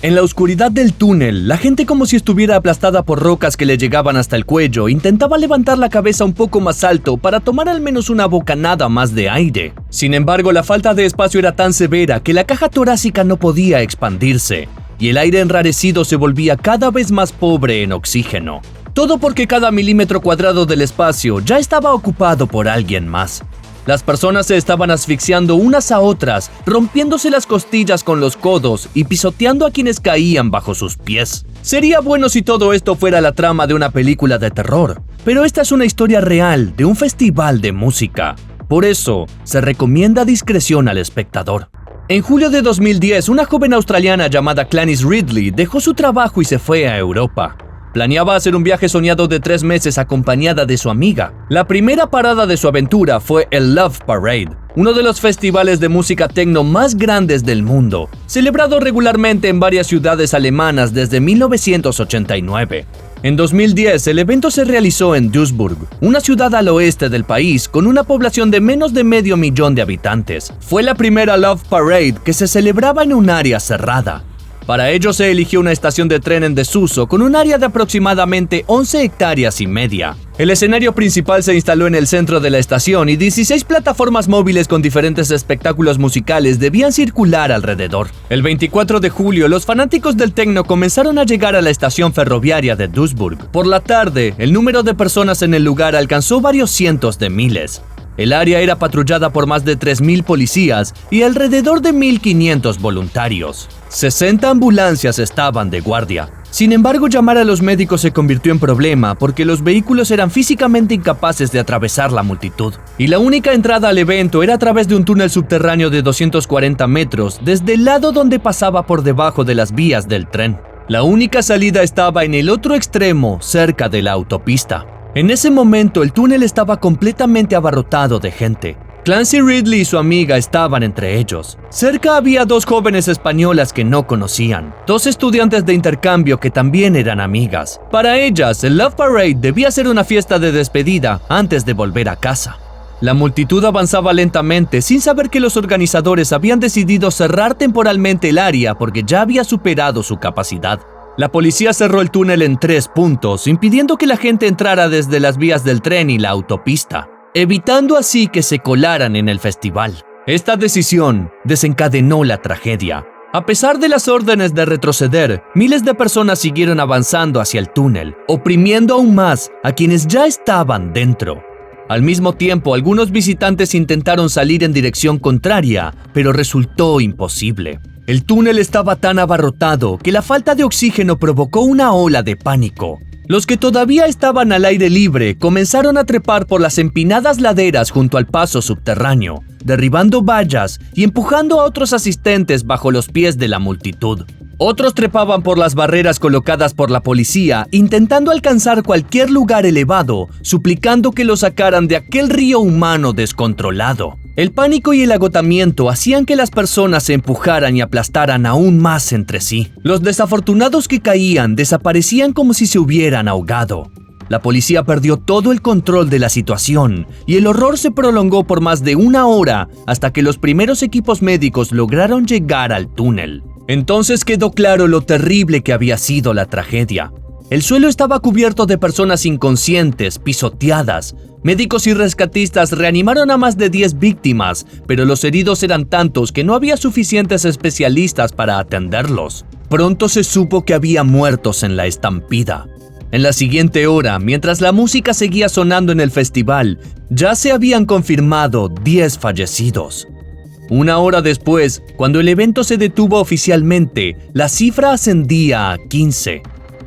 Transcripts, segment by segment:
En la oscuridad del túnel, la gente, como si estuviera aplastada por rocas que le llegaban hasta el cuello, intentaba levantar la cabeza un poco más alto para tomar al menos una bocanada más de aire. Sin embargo, la falta de espacio era tan severa que la caja torácica no podía expandirse, y el aire enrarecido se volvía cada vez más pobre en oxígeno. Todo porque cada milímetro cuadrado del espacio ya estaba ocupado por alguien más. Las personas se estaban asfixiando unas a otras, rompiéndose las costillas con los codos y pisoteando a quienes caían bajo sus pies. Sería bueno si todo esto fuera la trama de una película de terror, pero esta es una historia real de un festival de música. Por eso, se recomienda discreción al espectador. En julio de 2010, una joven australiana llamada Clanis Ridley dejó su trabajo y se fue a Europa. Planeaba hacer un viaje soñado de 3 meses acompañada de su amiga. La primera parada de su aventura fue el Love Parade, uno de los festivales de música techno más grandes del mundo, celebrado regularmente en varias ciudades alemanas desde 1989. En 2010, el evento se realizó en Duisburg, una ciudad al oeste del país con una población de menos de 500,000 de habitantes. Fue la primera Love Parade que se celebraba en un área cerrada. Para ello se eligió una estación de tren en desuso con un área de aproximadamente 11,5 hectáreas. El escenario principal se instaló en el centro de la estación y 16 plataformas móviles con diferentes espectáculos musicales debían circular alrededor. El 24 de julio, los fanáticos del techno comenzaron a llegar a la estación ferroviaria de Duisburg. Por la tarde, el número de personas en el lugar alcanzó varios cientos de miles. El área era patrullada por más de 3,000 policías y alrededor de 1,500 voluntarios. 60 ambulancias estaban de guardia. Sin embargo, llamar a los médicos se convirtió en problema porque los vehículos eran físicamente incapaces de atravesar la multitud. Y la única entrada al evento era a través de un túnel subterráneo de 240 metros desde el lado donde pasaba por debajo de las vías del tren. La única salida estaba en el otro extremo, cerca de la autopista. En ese momento, el túnel estaba completamente abarrotado de gente. Clancy Ridley y su amiga estaban entre ellos. Cerca había 2 jóvenes españolas que no conocían, 2 estudiantes de intercambio que también eran amigas. Para ellas, el Love Parade debía ser una fiesta de despedida antes de volver a casa. La multitud avanzaba lentamente sin saber que los organizadores habían decidido cerrar temporalmente el área porque ya había superado su capacidad. La policía cerró el túnel en 3 puntos, impidiendo que la gente entrara desde las vías del tren y la autopista, evitando así que se colaran en el festival. Esta decisión desencadenó la tragedia. A pesar de las órdenes de retroceder, miles de personas siguieron avanzando hacia el túnel, oprimiendo aún más a quienes ya estaban dentro. Al mismo tiempo, algunos visitantes intentaron salir en dirección contraria, pero resultó imposible. El túnel estaba tan abarrotado que la falta de oxígeno provocó una ola de pánico. Los que todavía estaban al aire libre comenzaron a trepar por las empinadas laderas junto al paso subterráneo, derribando vallas y empujando a otros asistentes bajo los pies de la multitud. Otros trepaban por las barreras colocadas por la policía, intentando alcanzar cualquier lugar elevado, suplicando que lo sacaran de aquel río humano descontrolado. El pánico y el agotamiento hacían que las personas se empujaran y aplastaran aún más entre sí. Los desafortunados que caían desaparecían como si se hubieran ahogado. La policía perdió todo el control de la situación y el horror se prolongó por más de 1 hora hasta que los primeros equipos médicos lograron llegar al túnel. Entonces quedó claro lo terrible que había sido la tragedia. El suelo estaba cubierto de personas inconscientes, pisoteadas. Médicos y rescatistas reanimaron a más de 10 víctimas, pero los heridos eran tantos que no había suficientes especialistas para atenderlos. Pronto se supo que había muertos en la estampida. En la siguiente hora, mientras la música seguía sonando en el festival, ya se habían confirmado 10 fallecidos. 1 hora después, cuando el evento se detuvo oficialmente, la cifra ascendía a 15.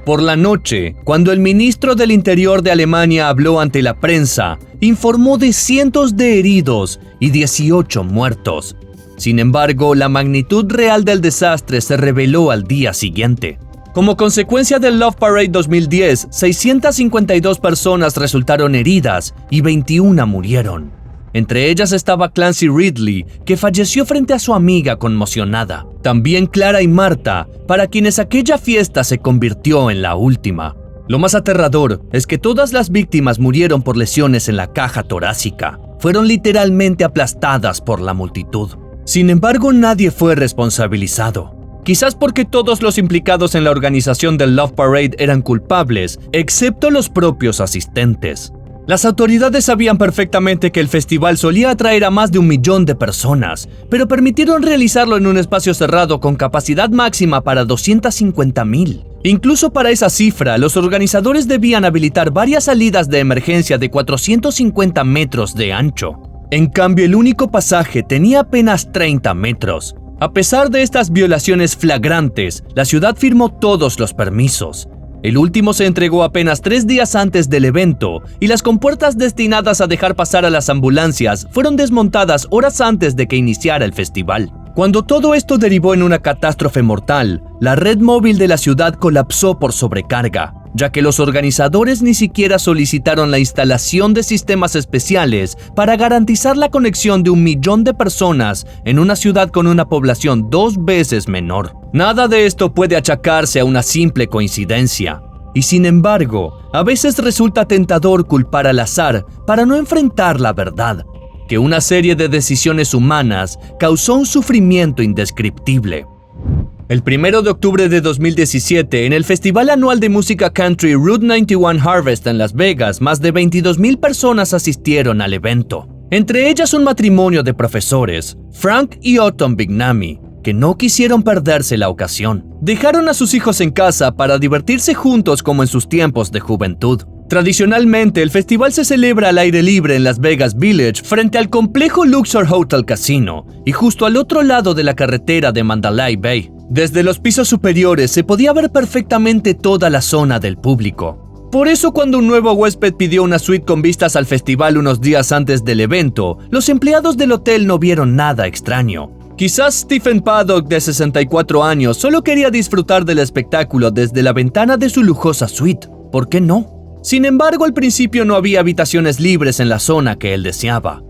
Por la noche, cuando el ministro del Interior de Alemania habló ante la prensa, informó de cientos de heridos y 18 muertos. Sin embargo, la magnitud real del desastre se reveló al día siguiente. Como consecuencia del Love Parade 2010, 652 personas resultaron heridas y 21 murieron. Entre ellas estaba Clancy Ridley, que falleció frente a su amiga conmocionada. También Clara y Marta, para quienes aquella fiesta se convirtió en la última. Lo más aterrador es que todas las víctimas murieron por lesiones en la caja torácica. Fueron literalmente aplastadas por la multitud. Sin embargo, nadie fue responsabilizado. Quizás porque todos los implicados en la organización del Love Parade eran culpables, excepto los propios asistentes. Las autoridades sabían perfectamente que el festival solía atraer a más de 1 millón de personas, pero permitieron realizarlo en un espacio cerrado con capacidad máxima para 250,000. Incluso para esa cifra, los organizadores debían habilitar varias salidas de emergencia de 450 metros de ancho. En cambio, el único pasaje tenía apenas 30 metros. A pesar de estas violaciones flagrantes, la ciudad firmó todos los permisos. El último se entregó apenas 3 días antes del evento y las compuertas destinadas a dejar pasar a las ambulancias fueron desmontadas horas antes de que iniciara el festival. Cuando todo esto derivó en una catástrofe mortal, la red móvil de la ciudad colapsó por sobrecarga, ya que los organizadores ni siquiera solicitaron la instalación de sistemas especiales para garantizar la conexión de 1 millón de personas en una ciudad con una población 2 veces menor. Nada de esto puede achacarse a una simple coincidencia. Y sin embargo, a veces resulta tentador culpar al azar para no enfrentar la verdad, que una serie de decisiones humanas causó un sufrimiento indescriptible. El 1 de octubre de 2017, en el Festival Anual de Música Country Route 91 Harvest en Las Vegas, más de 22,000 personas asistieron al evento. Entre ellas un matrimonio de profesores, Frank y Autumn Bignami, que no quisieron perderse la ocasión. Dejaron a sus hijos en casa para divertirse juntos como en sus tiempos de juventud. Tradicionalmente, el festival se celebra al aire libre en Las Vegas Village frente al complejo Luxor Hotel Casino y justo al otro lado de la carretera de Mandalay Bay. Desde los pisos superiores se podía ver perfectamente toda la zona del público. Por eso, cuando un nuevo huésped pidió una suite con vistas al festival unos días antes del evento, los empleados del hotel no vieron nada extraño. Quizás Stephen Paddock, de 64 años, solo quería disfrutar del espectáculo desde la ventana de su lujosa suite. ¿Por qué no? Sin embargo, al principio no había habitaciones libres en la zona que él deseaba.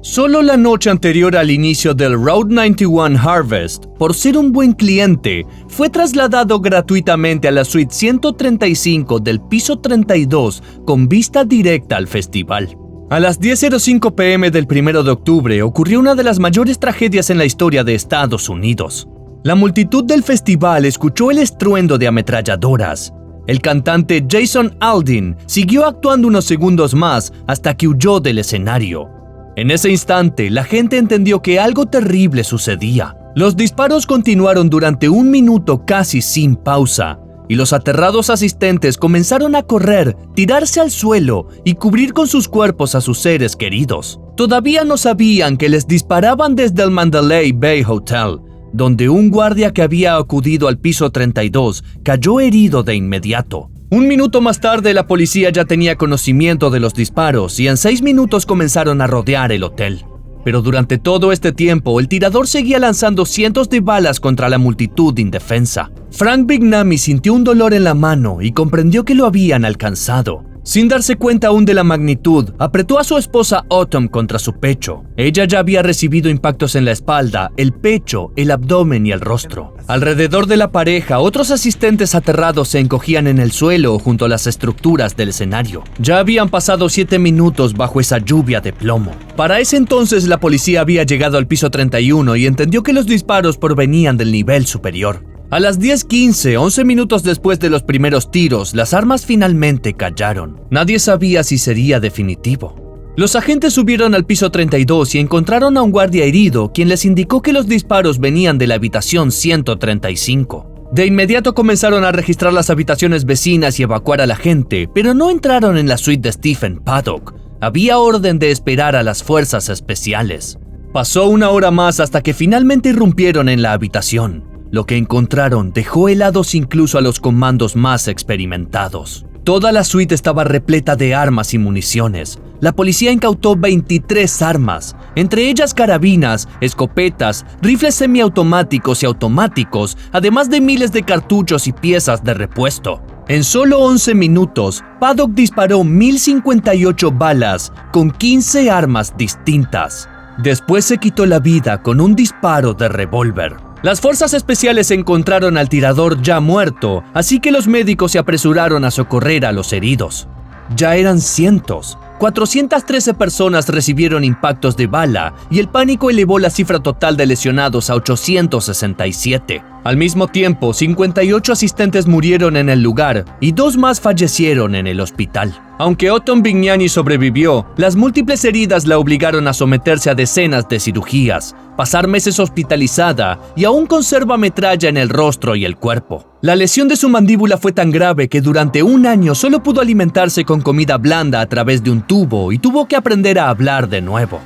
Solo la noche anterior al inicio del Route 91 Harvest, por ser un buen cliente, fue trasladado gratuitamente a la suite 135 del piso 32 con vista directa al festival. A las 10:05 p.m. del 1 de octubre ocurrió una de las mayores tragedias en la historia de Estados Unidos. La multitud del festival escuchó el estruendo de ametralladoras. El cantante Jason Aldean siguió actuando unos segundos más hasta que huyó del escenario. En ese instante, la gente entendió que algo terrible sucedía. Los disparos continuaron durante 1 minuto casi sin pausa, y los aterrados asistentes comenzaron a correr, tirarse al suelo y cubrir con sus cuerpos a sus seres queridos. Todavía no sabían que les disparaban desde el Mandalay Bay Hotel, donde un guardia que había acudido al piso 32 cayó herido de inmediato. 1 minuto más tarde, la policía ya tenía conocimiento de los disparos y en 6 minutos comenzaron a rodear el hotel. Pero durante todo este tiempo, el tirador seguía lanzando cientos de balas contra la multitud indefensa. Frank Bignami sintió un dolor en la mano y comprendió que lo habían alcanzado. Sin darse cuenta aún de la magnitud, apretó a su esposa Autumn contra su pecho. Ella ya había recibido impactos en la espalda, el pecho, el abdomen y el rostro. Alrededor de la pareja, otros asistentes aterrados se encogían en el suelo junto a las estructuras del escenario. Ya habían pasado 7 minutos bajo esa lluvia de plomo. Para ese entonces, la policía había llegado al piso 31 y entendió que los disparos provenían del nivel superior. A las 10:15, 11 minutos después de los primeros tiros, las armas finalmente callaron. Nadie sabía si sería definitivo. Los agentes subieron al piso 32 y encontraron a un guardia herido, quien les indicó que los disparos venían de la habitación 135. De inmediato comenzaron a registrar las habitaciones vecinas y evacuar a la gente, pero no entraron en la suite de Stephen Paddock. Había orden de esperar a las fuerzas especiales. Pasó 1 hora más hasta que finalmente irrumpieron en la habitación. Lo que encontraron dejó helados incluso a los comandos más experimentados. Toda la suite estaba repleta de armas y municiones. La policía incautó 23 armas, entre ellas carabinas, escopetas, rifles semiautomáticos y automáticos, además de miles de cartuchos y piezas de repuesto. En solo 11 minutos, Paddock disparó 1,058 balas con 15 armas distintas. Después se quitó la vida con un disparo de revólver. Las fuerzas especiales encontraron al tirador ya muerto, así que los médicos se apresuraron a socorrer a los heridos. Ya eran cientos. 413 personas recibieron impactos de bala y el pánico elevó la cifra total de lesionados a 867. Al mismo tiempo, 58 asistentes murieron en el lugar y 2 más fallecieron en el hospital. Aunque Autumn Vignani sobrevivió, las múltiples heridas la obligaron a someterse a decenas de cirugías, pasar meses hospitalizada y aún conserva metralla en el rostro y el cuerpo. La lesión de su mandíbula fue tan grave que durante 1 año solo pudo alimentarse con comida blanda a través de un tubo y tuvo que aprender a hablar de nuevo.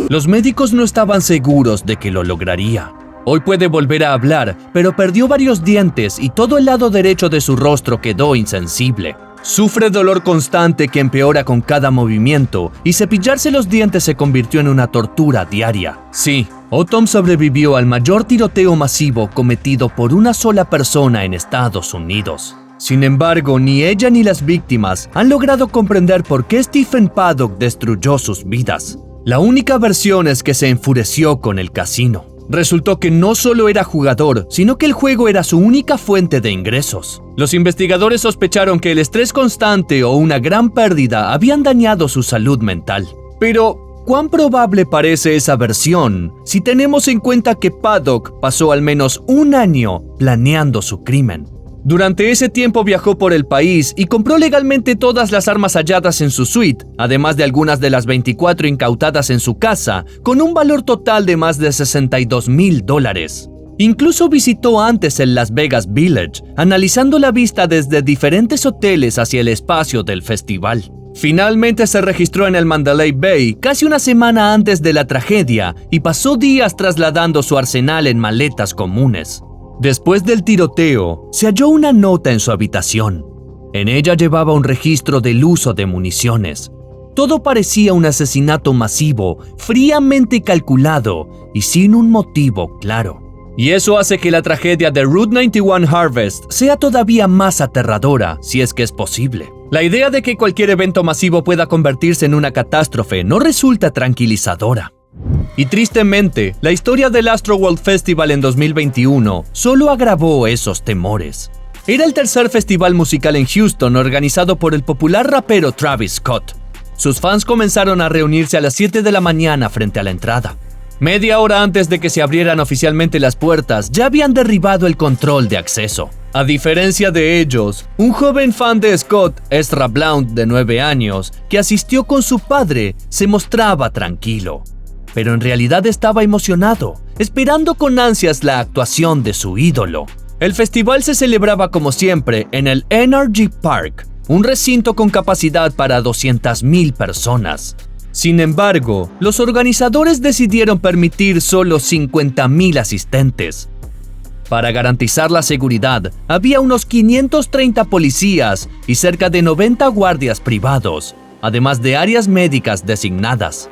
Los médicos no estaban seguros de que lo lograría. Hoy puede volver a hablar, pero perdió varios dientes y todo el lado derecho de su rostro quedó insensible. Sufre dolor constante que empeora con cada movimiento y cepillarse los dientes se convirtió en una tortura diaria. Sí, Autumn sobrevivió al mayor tiroteo masivo cometido por una sola persona en Estados Unidos. Sin embargo, ni ella ni las víctimas han logrado comprender por qué Stephen Paddock destruyó sus vidas. La única versión es que se enfureció con el casino. Resultó que no solo era jugador, sino que el juego era su única fuente de ingresos. Los investigadores sospecharon que el estrés constante o una gran pérdida habían dañado su salud mental. Pero, ¿cuán probable parece esa versión si tenemos en cuenta que Paddock pasó al menos 1 año planeando su crimen? Durante ese tiempo viajó por el país y compró legalmente todas las armas halladas en su suite, además de algunas de las 24 incautadas en su casa, con un valor total de más de $62,000. Incluso visitó antes el Las Vegas Village, analizando la vista desde diferentes hoteles hacia el espacio del festival. Finalmente se registró en el Mandalay Bay casi 1 semana antes de la tragedia y pasó días trasladando su arsenal en maletas comunes. Después del tiroteo, se halló una nota en su habitación. En ella llevaba un registro del uso de municiones. Todo parecía un asesinato masivo, fríamente calculado y sin un motivo claro. Y eso hace que la tragedia de Route 91 Harvest sea todavía más aterradora, si es que es posible. La idea de que cualquier evento masivo pueda convertirse en una catástrofe no resulta tranquilizadora. Y tristemente, la historia del Astroworld Festival en 2021 solo agravó esos temores. Era el tercer festival musical en Houston organizado por el popular rapero Travis Scott. Sus fans comenzaron a reunirse a las 7 de la mañana frente a la entrada. Media hora antes de que se abrieran oficialmente las puertas, ya habían derribado el control de acceso. A diferencia de ellos, un joven fan de Scott, Ezra Blount, de 9 años, que asistió con su padre, se mostraba tranquilo. Pero en realidad estaba emocionado, esperando con ansias la actuación de su ídolo. El festival se celebraba como siempre en el NRG Park, un recinto con capacidad para 200,000 personas. Sin embargo, los organizadores decidieron permitir solo 50,000 asistentes. Para garantizar la seguridad, había unos 530 policías y cerca de 90 guardias privados, además de áreas médicas designadas.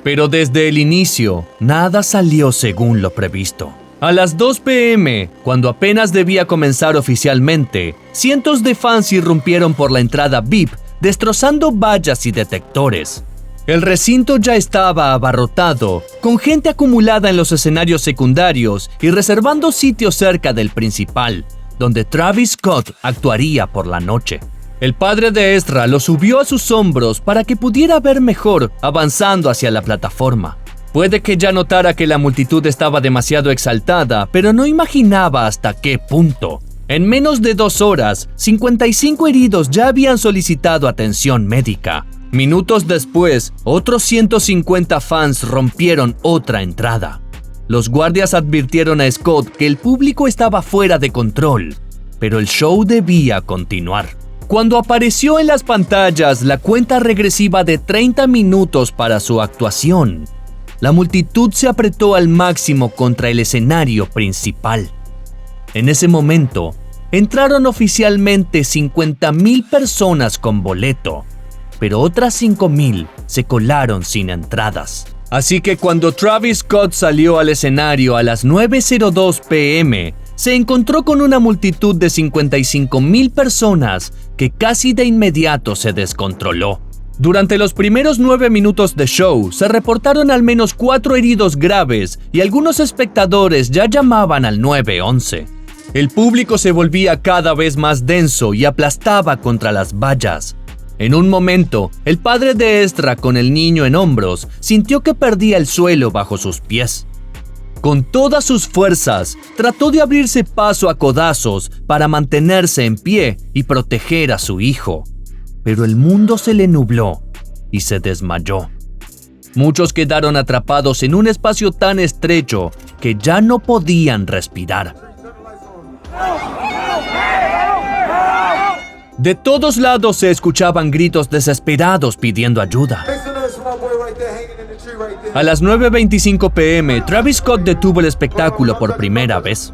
Pero desde el inicio, nada salió según lo previsto. A las 2 p.m., cuando apenas debía comenzar oficialmente, cientos de fans irrumpieron por la entrada VIP, destrozando vallas y detectores. El recinto ya estaba abarrotado, con gente acumulada en los escenarios secundarios y reservando sitios cerca del principal, donde Travis Scott actuaría por la noche. El padre de Ezra lo subió a sus hombros para que pudiera ver mejor, avanzando hacia la plataforma. Puede que ya notara que la multitud estaba demasiado exaltada, pero no imaginaba hasta qué punto. En menos de 2 horas, 55 heridos ya habían solicitado atención médica. Minutos después, otros 150 fans rompieron otra entrada. Los guardias advirtieron a Scott que el público estaba fuera de control, pero el show debía continuar. Cuando apareció en las pantallas la cuenta regresiva de 30 minutos para su actuación, la multitud se apretó al máximo contra el escenario principal. En ese momento, entraron oficialmente 50,000 personas con boleto, pero otras 5,000 se colaron sin entradas. Así que cuando Travis Scott salió al escenario a las 9:02 p.m., se encontró con una multitud de 55,000 personas que casi de inmediato se descontroló. Durante los primeros 9 minutos de show, se reportaron al menos 4 heridos graves y algunos espectadores ya llamaban al 911. El público se volvía cada vez más denso y aplastaba contra las vallas. En un momento, el padre de Ezra, con el niño en hombros, sintió que perdía el suelo bajo sus pies. Con todas sus fuerzas, trató de abrirse paso a codazos para mantenerse en pie y proteger a su hijo. Pero el mundo se le nubló y se desmayó. Muchos quedaron atrapados en un espacio tan estrecho que ya no podían respirar. De todos lados se escuchaban gritos desesperados pidiendo ayuda. A las 9:25 p.m., Travis Scott detuvo el espectáculo por primera vez.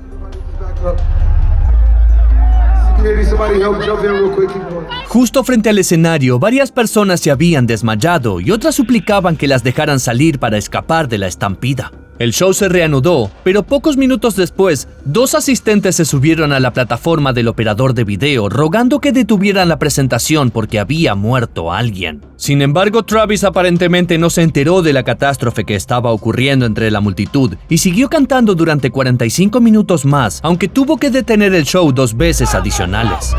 Justo frente al escenario, varias personas se habían desmayado y otras suplicaban que las dejaran salir para escapar de la estampida. El show se reanudó, pero pocos minutos después, 2 asistentes se subieron a la plataforma del operador de video rogando que detuvieran la presentación porque había muerto alguien. Sin embargo, Travis aparentemente no se enteró de la catástrofe que estaba ocurriendo entre la multitud y siguió cantando durante 45 minutos más, aunque tuvo que detener el show 2 veces adicionales.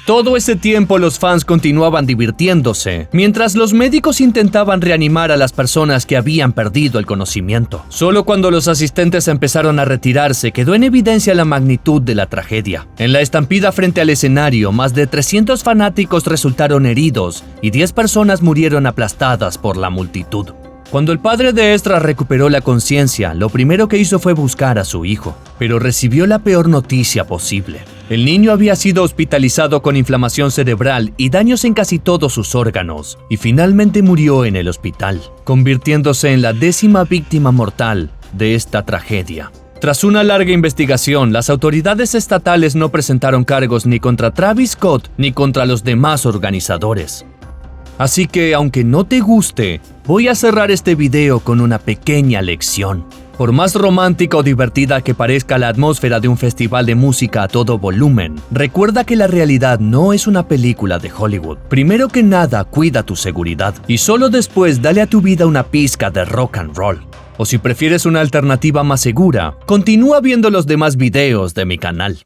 Todo ese tiempo los fans continuaban divirtiéndose, mientras los médicos intentaban reanimar a las personas que habían perdido el conocimiento. Solo cuando los asistentes empezaron a retirarse quedó en evidencia la magnitud de la tragedia. En la estampida frente al escenario, más de 300 fanáticos resultaron heridos y 10 personas murieron aplastadas por la multitud. Cuando el padre de Ezra recuperó la conciencia, lo primero que hizo fue buscar a su hijo, pero recibió la peor noticia posible. El niño había sido hospitalizado con inflamación cerebral y daños en casi todos sus órganos, y finalmente murió en el hospital, convirtiéndose en la 10ª víctima mortal de esta tragedia. Tras una larga investigación, las autoridades estatales no presentaron cargos ni contra Travis Scott ni contra los demás organizadores. Así que, aunque no te guste, voy a cerrar este video con una pequeña lección. Por más romántica o divertida que parezca la atmósfera de un festival de música a todo volumen, recuerda que la realidad no es una película de Hollywood. Primero que nada, cuida tu seguridad y solo después dale a tu vida una pizca de rock and roll. O si prefieres una alternativa más segura, continúa viendo los demás videos de mi canal.